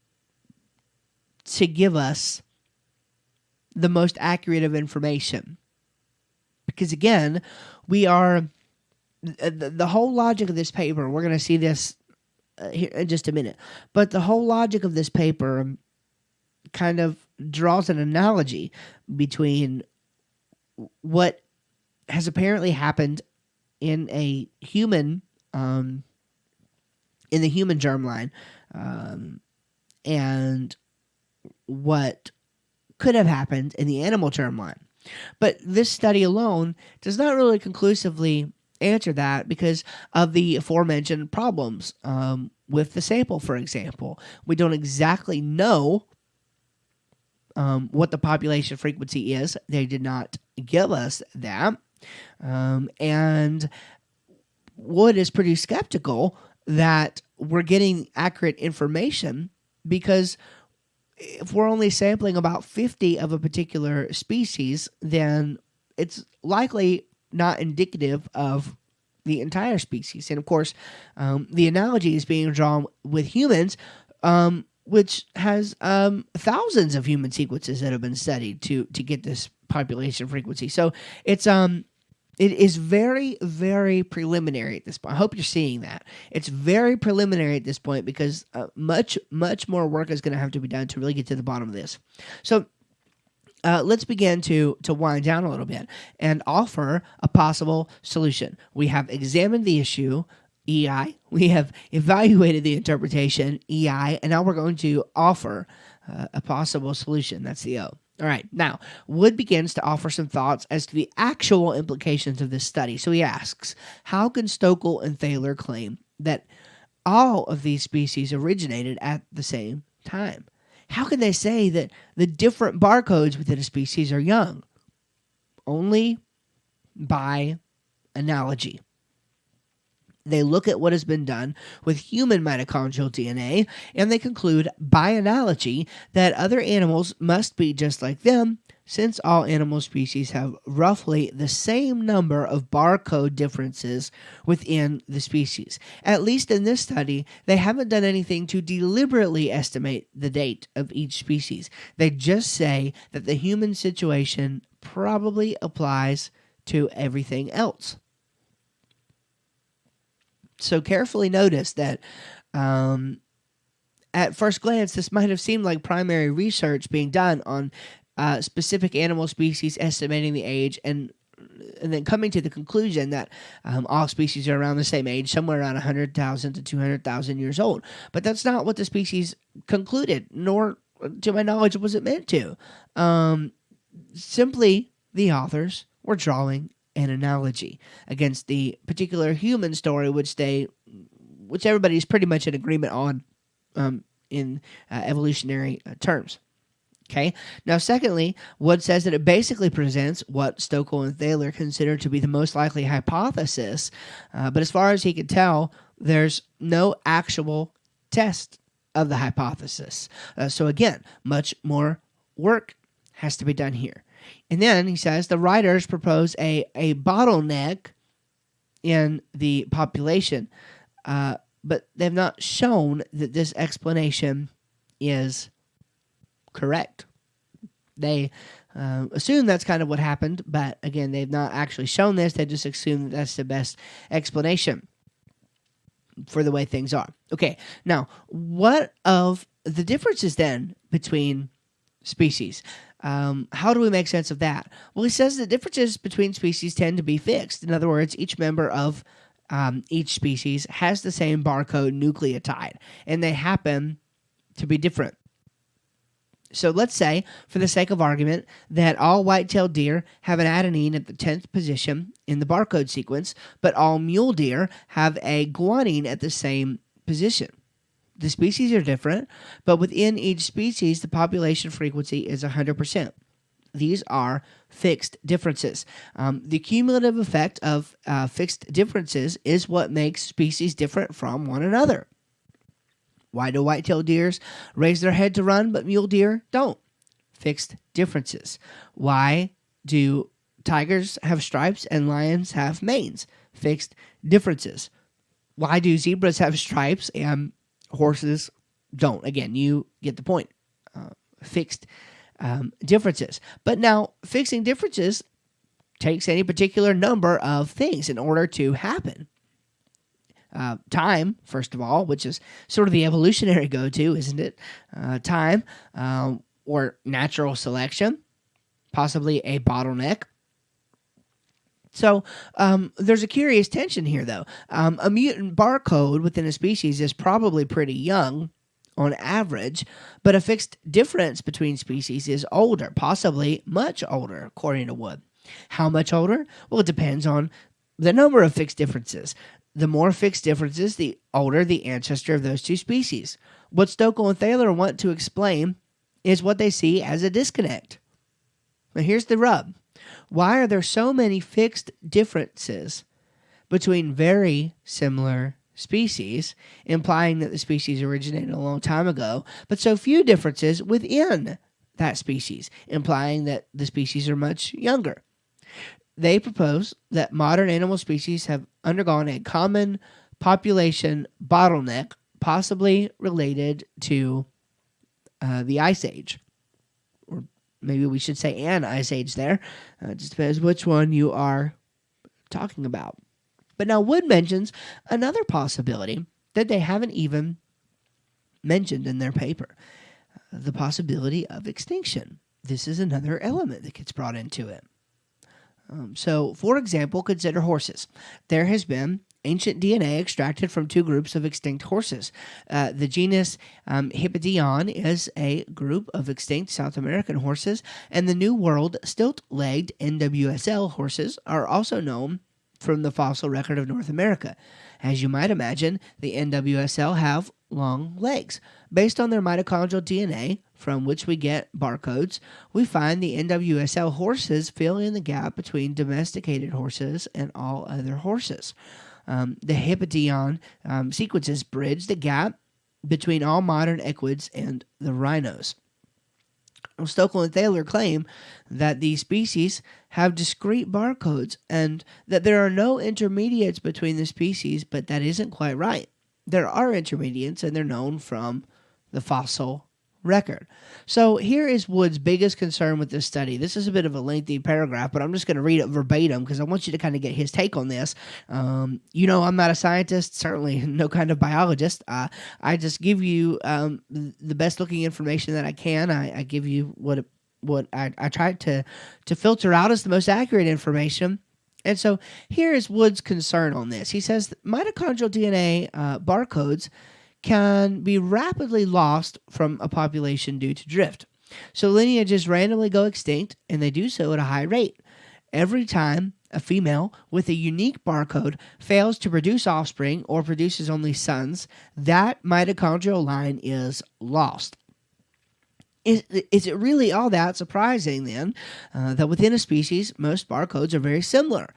to give us the most accurate of information. Because again, we are... The whole logic of this paper, we're going to see this here in just a minute, but the whole logic of this paper kind of draws an analogy between what has apparently happened in a human, in the human germline, and what could have happened in the animal germline. But this study alone does not really conclusively answer that because of the aforementioned problems with the sample, for example. We don't exactly know what the population frequency is. They did not give us that. And Wood is pretty skeptical that we're getting accurate information because if we're only sampling about 50 of a particular species, then it's likely not indicative of the entire species. And of course, the analogy is being drawn with humans, which has thousands of human sequences that have been studied to get this population frequency. So it is very, very preliminary at this point. I hope you're seeing that. It's very preliminary at this point because much more work is going to have to be done to really get to the bottom of this. So let's begin to wind down a little bit and offer a possible solution. We have examined the issue, EI. We have evaluated the interpretation, EI. And now we're going to offer a possible solution. That's the O. All right. Now, Wood begins to offer some thoughts as to the actual implications of this study. So he asks, how can Stokell and Thaler claim that all of these species originated at the same time? How can they say that the different barcodes within a species are young? Only by analogy. They look at what has been done with human mitochondrial DNA, and they conclude by analogy that other animals must be just like them, since all animal species have roughly the same number of barcode differences within the species. At least in this study, they haven't done anything to deliberately estimate the date of each species. They just say that the human situation probably applies to everything else. So carefully notice that at first glance, this might have seemed like primary research being done on specific animal species, estimating the age, and then coming to the conclusion that all species are around the same age, somewhere around 100,000 to 200,000 years old. But that's not what the species concluded, nor, to my knowledge, was it meant to. Simply, the authors were drawing an analogy against the particular human story, which everybody's pretty much in agreement on in evolutionary terms. Okay. Now, secondly, Wood says that it basically presents what Stokely and Thaler consider to be the most likely hypothesis, but as far as he can tell, there's no actual test of the hypothesis. So again, much more work has to be done here. And then he says the writers propose a bottleneck in the population, but they've not shown that this explanation is correct. They assume that's kind of what happened, but again, they've not actually shown this. They just assume that that's the best explanation for the way things are. Okay, now, what of the differences then between species? How do we make sense of that? Well, he says the differences between species tend to be fixed. In other words, each member of each species has the same barcode nucleotide, and they happen to be different. So let's say, for the sake of argument, that all white-tailed deer have an adenine at the 10th position in the barcode sequence, but all mule deer have a guanine at the same position. The species are different, but within each species, the population frequency is 100%. These are fixed differences. The cumulative effect of fixed differences is what makes species different from one another. Why do white-tailed deers raise their head to run, but mule deer don't? Fixed differences. Why do tigers have stripes and lions have manes? Fixed differences. Why do zebras have stripes and horses don't? Again, you get the point. Fixed differences. But now, fixing differences takes any particular number of things in order to happen. Time, first of all, which is sort of the evolutionary go-to, isn't it? Time, or natural selection, possibly a bottleneck. So there's a curious tension here, though. A mutant barcode within a species is probably pretty young on average, but a fixed difference between species is older, possibly much older, according to Wood. How much older? Well, it depends on the number of fixed differences. The more fixed differences, the older the ancestor of those two species. What Stokely and Thaler want to explain is what they see as a disconnect. Now, here's the rub. Why are there so many fixed differences between very similar species, implying that the species originated a long time ago, but so few differences within that species, implying that the species are much younger? They propose that modern animal species have undergone a common population bottleneck, possibly related to the Ice Age. Or maybe we should say an Ice Age there. It just depends which one you are talking about. But now Wood mentions another possibility that they haven't even mentioned in their paper. The possibility of extinction. This is another element that gets brought into it. So, for example, consider horses. There has been ancient DNA extracted from two groups of extinct horses. The genus Hippidion is a group of extinct South American horses, and the New World stilt-legged NWSL horses are also known from the fossil record of North America. As you might imagine, the NWSL have long legs. Based on their mitochondrial DNA, from which we get barcodes, we find the NWSL horses fill in the gap between domesticated horses and all other horses. The Hippidion sequences bridge the gap between all modern equids and the rhinos. Stokely and Thaler claim that these species have discrete barcodes and that there are no intermediates between the species, but that isn't quite right. There are intermediates, and they're known from the fossil record. So here is Wood's biggest concern with this study. This is a bit of a lengthy paragraph, but I'm just going to read it verbatim because I want you to kind of get his take on this. I'm not a scientist, certainly no kind of biologist. I just give you the best looking information that I can. I give you what I try to filter out as the most accurate information. And so here is Wood's concern on this. He says mitochondrial DNA barcodes can be rapidly lost from a population due to drift. So lineages randomly go extinct, and they do so at a high rate. Every time a female with a unique barcode fails to produce offspring or produces only sons, that mitochondrial line is lost. Is it really all that surprising then that within a species most barcodes are very similar?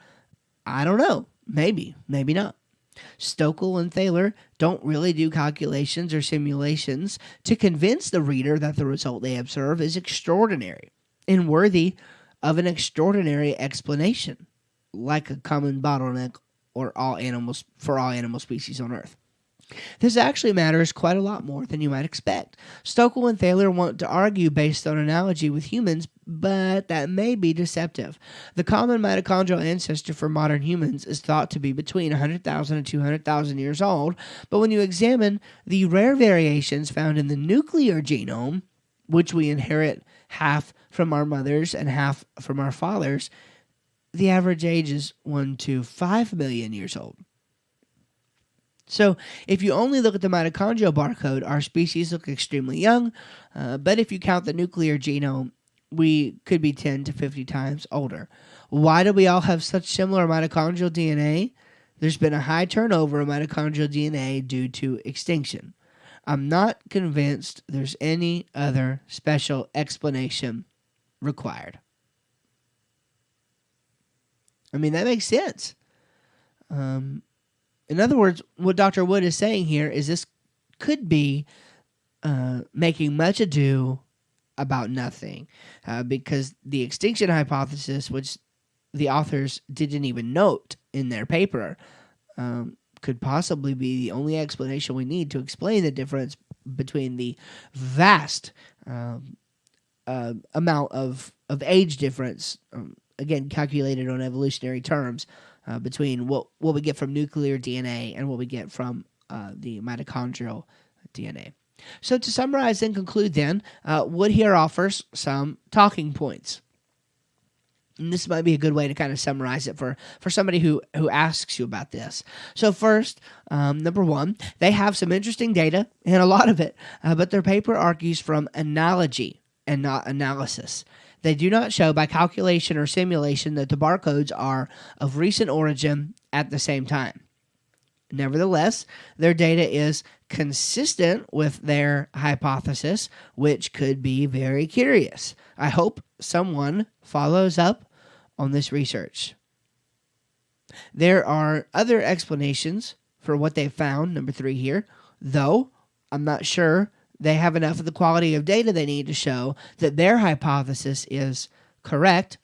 I don't know. Maybe not. Stokel and Thaler don't really do calculations or simulations to convince the reader that the result they observe is extraordinary and worthy of an extraordinary explanation, like a common bottleneck for all animal species on Earth. This actually matters quite a lot more than you might expect. Stokel and Thaler want to argue based on analogy with humans, but that may be deceptive. The common mitochondrial ancestor for modern humans is thought to be between 100,000 and 200,000 years old, but when you examine the rare variations found in the nuclear genome, which we inherit half from our mothers and half from our fathers, the average age is 1 to 5 million years old. So if you only look at the mitochondrial barcode, our species look extremely young, but if you count the nuclear genome, we could be 10 to 50 times older. Why do we all have such similar mitochondrial DNA? There's been a high turnover of mitochondrial DNA due to extinction. I'm not convinced there's any other special explanation required. I mean, that makes sense. In other words, what Dr. Wood is saying here is this could be making much ado about nothing, because the extinction hypothesis, which the authors didn't even note in their paper, could possibly be the only explanation we need to explain the difference between the vast amount of age difference, again calculated on evolutionary terms, between what we get from nuclear DNA and what we get from the mitochondrial DNA. So to summarize and conclude then, Wood here offers some talking points. And this might be a good way to kind of summarize it for somebody who asks you about this. So first, number one, they have some interesting data, and a lot of it, but their paper argues from analogy and not analysis. They do not show by calculation or simulation that the barcodes are of recent origin at the same time. Nevertheless, their data is consistent with their hypothesis, which could be very curious. I hope someone follows up on this research. There are other explanations for what they found, number 3 here, though I'm not sure they have enough of the quality of data they need to show that their hypothesis is correct.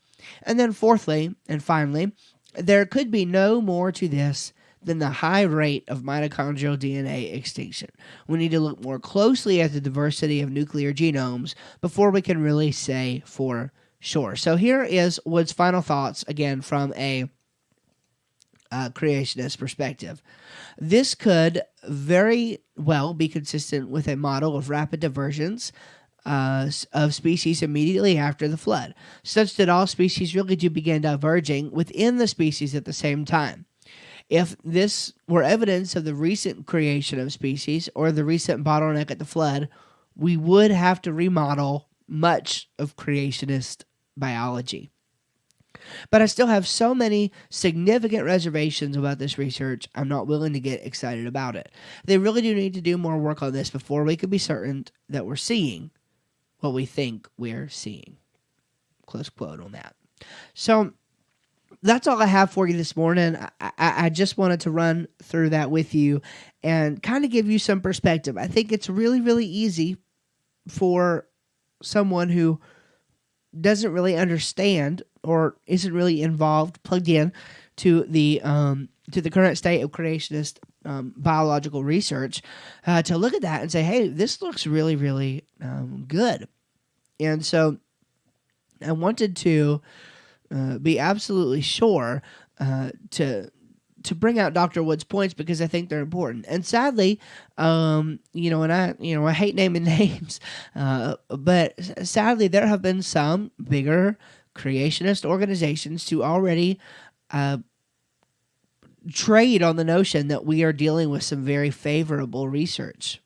And then fourthly, and finally, there could be no more to this than the high rate of mitochondrial DNA extinction. We need to look more closely at the diversity of nuclear genomes before we can really say for sure. So here is Wood's final thoughts, again, from a creationist perspective. This could very well be consistent with a model of rapid divergence of species immediately after the flood, such that all species really do begin diverging within the species at the same time. If this were evidence of the recent creation of species or the recent bottleneck at the flood, we would have to remodel much of creationist biology. But I still have so many significant reservations about this research, I'm not willing to get excited about it. They really do need to do more work on this before we can be certain that we're seeing what we think we're seeing. Close quote on that. So that's all I have for you this morning. I just wanted to run through that with you and kind of give you some perspective. I think it's really, really easy for someone who doesn't really understand or isn't really involved, plugged in to the current state of creationist biological research, to look at that and say, hey, this looks really, really good. And so I wanted to be absolutely sure to bring out Dr. Wood's points because I think they're important. And sadly, I hate naming names, but sadly there have been some bigger creationist organizations to already trade on the notion that we are dealing with some very favorable research.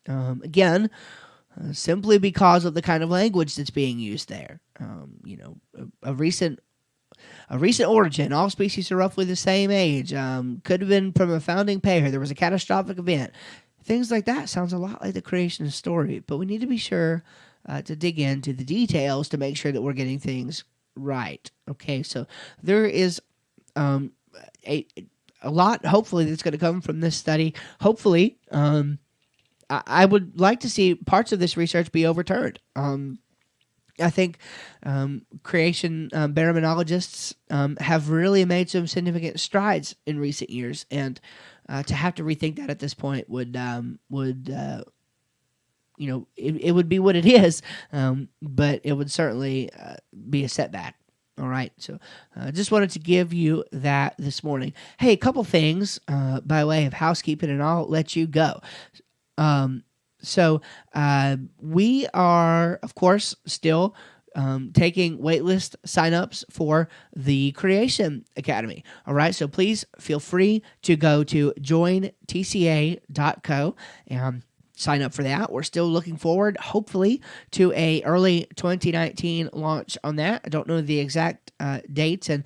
Again, simply because of the kind of language that's being used there. A recent a recent origin. All species are roughly the same age. Could have been from a founding pair. There was a catastrophic event. Things like that sounds a lot like the creation story, but we need to be sure to dig into the details to make sure that we're getting things right. Okay, so there is a lot, hopefully, that's going to come from this study. Hopefully, I would like to see parts of this research be overturned. I think creation baraminologists have really made some significant strides in recent years, and to have to rethink that at this point would it would be what it is, but it would certainly be a setback. All right, so I just wanted to give you that this morning. Hey, a couple things by way of housekeeping, and I'll let you go. So we are, of course, still taking waitlist signups for the Creation Academy. All right, so please feel free to go to jointca.co and sign up for that. We're still looking forward, hopefully, to a early 2019 launch on that. I don't know the exact dates, and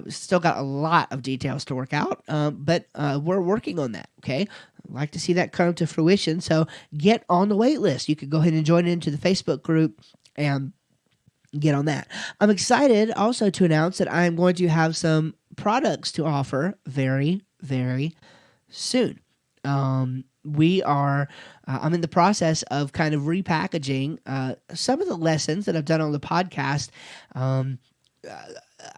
still got a lot of details to work out, but we're working on that, okay? I'd like to see that come to fruition, so get on the wait list. You can go ahead and join into the Facebook group and get on that. I'm excited also to announce that I'm going to have some products to offer very, very soon. We are, I'm in the process of kind of repackaging some of the lessons that I've done on the podcast.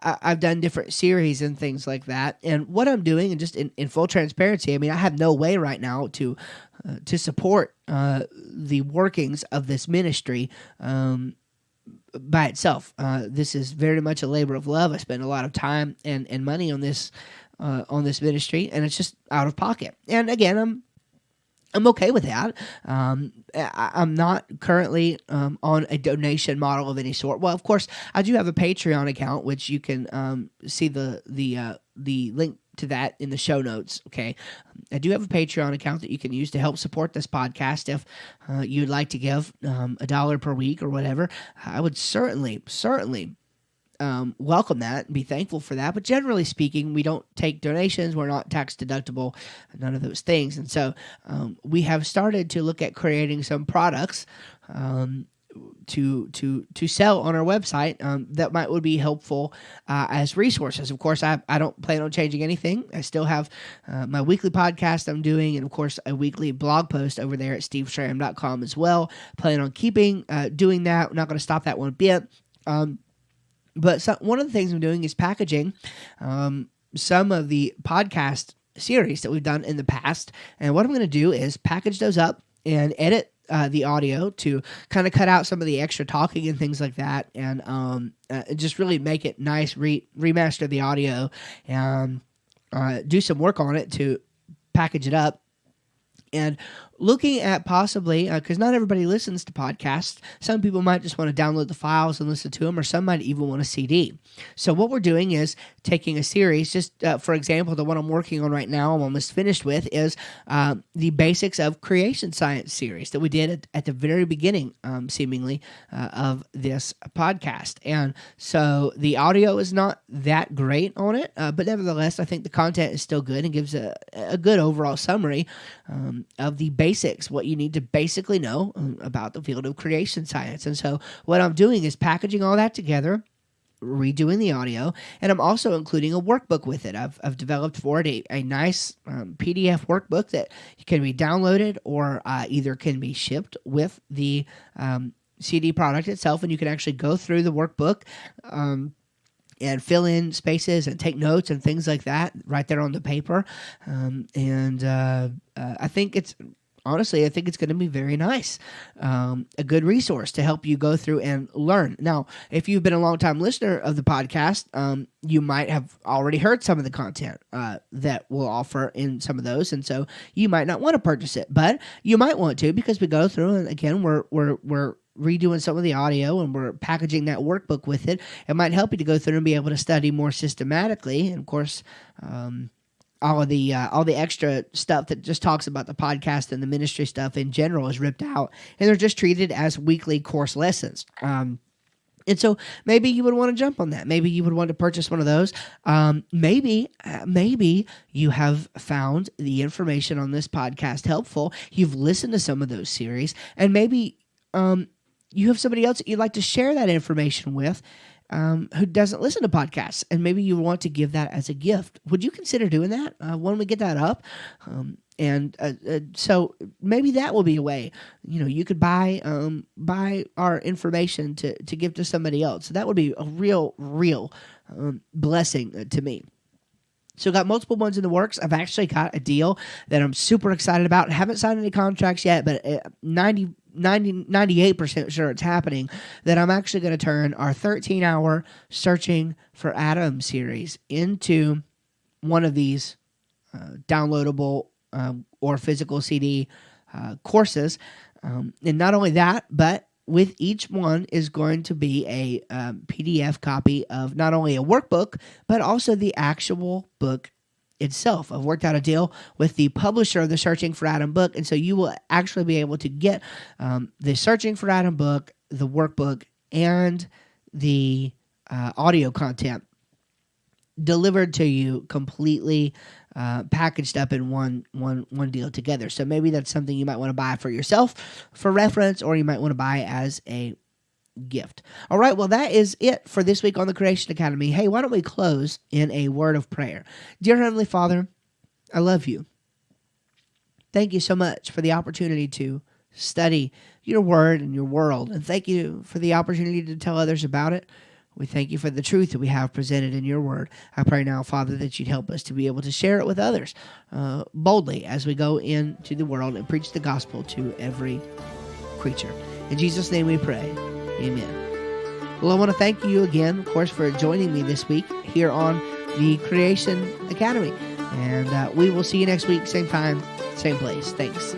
I've done different series and things like that. And what I'm doing, and just in full transparency, I mean, I have no way right now to support the workings of this ministry by itself. This is very much a labor of love. I spend a lot of time and money on this ministry, and it's just out of pocket. And again, I'm okay with that. I'm not currently on a donation model of any sort. Well, of course, I do have a Patreon account, which you can see the link to that in the show notes. Okay, I do have a Patreon account that you can use to help support this podcast. If you'd like to give $1 per week or whatever, I would certainly welcome that and be thankful for that. But generally speaking, we don't take donations. We're not tax deductible, none of those things. And so we have started to look at creating some products to sell on our website that would be helpful as resources. Of course, I don't plan on changing anything. I still have my weekly podcast I'm doing, and of course a weekly blog post over there at steveschramm.com as well. Plan on keeping doing that. We're not going to stop that one bit. But one of the things I'm doing is packaging some of the podcast series that we've done in the past. And what I'm going to do is package those up and edit the audio to kind of cut out some of the extra talking and things like that, and just really make it nice, remaster the audio, and do some work on it to package it up. And looking at possibly, because not everybody listens to podcasts, some people might just want to download the files and listen to them, or some might even want a CD. So what we're doing is taking a series, just for example, the one I'm working on right now, I'm almost finished with, is the Basics of Creation Science series that we did at the very beginning, seemingly, of this podcast. And so the audio is not that great on it, but nevertheless, I think the content is still good and gives a good overall summary of the basics, what you need to basically know about the field of creation science. And so what I'm doing is packaging all that together, redoing the audio, and I'm also including a workbook with it. I've developed for it a nice PDF workbook that can be downloaded or either can be shipped with the CD product itself, and you can actually go through the workbook and fill in spaces and take notes and things like that right there on the paper. I think it's going to be very nice. A good resource to help you go through and learn. Now, if you've been a long-time listener of the podcast, you might have already heard some of the content that we'll offer in some of those, and so you might not want to purchase it, but you might want to, because we go through, and again, we're redoing some of the audio, and we're packaging that workbook with it. It might help you to go through and be able to study more systematically. And of course, all the extra stuff that just talks about the podcast and the ministry stuff in general is ripped out, and they're just treated as weekly course lessons. And so maybe you would want to jump on that. Maybe you would want to purchase one of those. Maybe you have found the information on this podcast helpful. You've listened to some of those series, and maybe you have somebody else that you'd like to share that information with who doesn't listen to podcasts, and maybe you want to give that as a gift. Would you consider doing that when we get that up? So maybe that will be a way. You could buy our information to give to somebody else. So that would be a real blessing to me. So got multiple ones in the works. I've actually got a deal that I'm super excited about. I haven't signed any contracts yet, but 98% sure it's happening, that I'm actually going to turn our 13-hour Searching for Adam series into one of these downloadable or physical CD courses. And not only that, but with each one is going to be a PDF copy of not only a workbook, but also the actual book itself. I've worked out a deal with the publisher of the Searching for Adam book, and so you will actually be able to get the Searching for Adam book, the workbook, and the audio content delivered to you completely packaged up in one deal together. So maybe that's something you might want to buy for yourself for reference, or you might want to buy as a gift. All right, well, that is it for this week on the Creation Academy. Hey, why don't we close in a word of prayer? Dear Heavenly Father, I love you. Thank you so much for the opportunity to study your word and your world, and thank you for the opportunity to tell others about it. We thank you for the truth that we have presented in your word. I pray now, Father, that you'd help us to be able to share it with others boldly as we go into the world and preach the gospel to every creature. In Jesus' name we pray. Amen. Well, I want to thank you again, of course, for joining me this week here on the Creation Academy. And we will see you next week, same time, same place. Thanks.